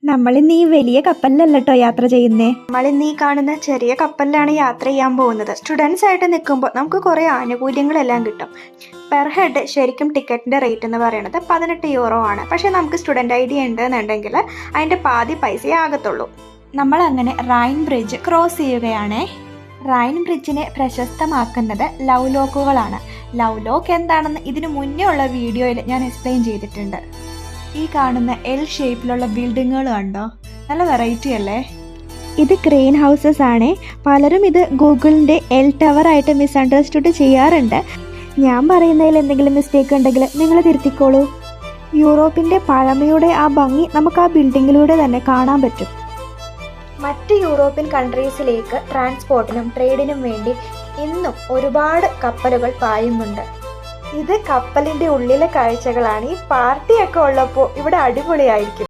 നമ്മളിന്ന് ഈ വലിയ കപ്പലിലല്ലോ യാത്ര ചെയ്യുന്നേ. നമ്മളിന്ന് ഈ കാണുന്ന ചെറിയ കപ്പലിലാണ് യാത്ര ചെയ്യാൻ പോകുന്നത്. സ്റ്റുഡൻസ് ആയിട്ട് നിൽക്കുമ്പോൾ നമുക്ക് കുറേ ആനുകൂല്യങ്ങളെല്ലാം കിട്ടും. പെർ ഹെഡ് ശരിക്കും ടിക്കറ്റിന്റെ റേറ്റ് എന്ന് പറയുന്നത് 18 യൂറോ ആണ്. പക്ഷെ നമുക്ക് സ്റ്റുഡന്റ് ഐ ഡി ഉണ്ടെന്നുണ്ടെങ്കിൽ അതിന്റെ പാതി പൈസയേ ആകത്തുള്ളൂ. നമ്മൾ അങ്ങനെ റൈൻ ബ്രിഡ്ജ് ക്രോസ് ചെയ്യുകയാണേ. റൈൻ ബ്രിഡ്ജിനെ പ്രശസ്തമാക്കുന്നത് ലവ് ലോക്കുകളാണ്. ലവ് ലോക്ക് എന്താണെന്ന് ഇതിനു മുന്നേ ഉള്ള വീഡിയോയിൽ ഞാൻ എക്സ്പ്ലെയിൻ ചെയ്തിട്ടുണ്ട്. ഈ കാണുന്ന എൽ ഷേപ്പിലുള്ള ബിൽഡിങ്ങുകൾ കണ്ടോ, നല്ല വെറൈറ്റി അല്ലേ. ഇത് ക്രെയിൻ ഹൗസസ് ആണ്. പലരും ഇത് ഗൂഗിളിൻ്റെ എൽ ടവർ ആയിട്ട് മിസ്അണ്ടർസ്റ്റുഡ് ചെയ്യാറുണ്ട്. ഞാൻ പറയുന്നതിൽ എന്തെങ്കിലും മിസ്റ്റേക്ക് ഉണ്ടെങ്കിൽ നിങ്ങൾ തിരുത്തിക്കോളൂ. യൂറോപ്പിൻ്റെ പഴമയുടെ ആ ഭംഗി നമുക്ക് ആ ബിൽഡിങ്ങിലൂടെ തന്നെ കാണാൻ പറ്റും. മറ്റ് യൂറോപ്യൻ കൺട്രീസിലേക്ക് ട്രാൻസ്പോർട്ടിനും ട്രേഡിനും വേണ്ടി ഇന്നും ഒരുപാട് കപ്പലുകൾ പായുന്നുണ്ട്. ഇത് കപ്പലിൻ്റെ ഉള്ളിലെ കാഴ്ചകളാണ്. ഈ പാർട്ടിയൊക്കെ ഉള്ളപ്പോൾ ഇവിടെ അടിപൊളിയായിരിക്കും.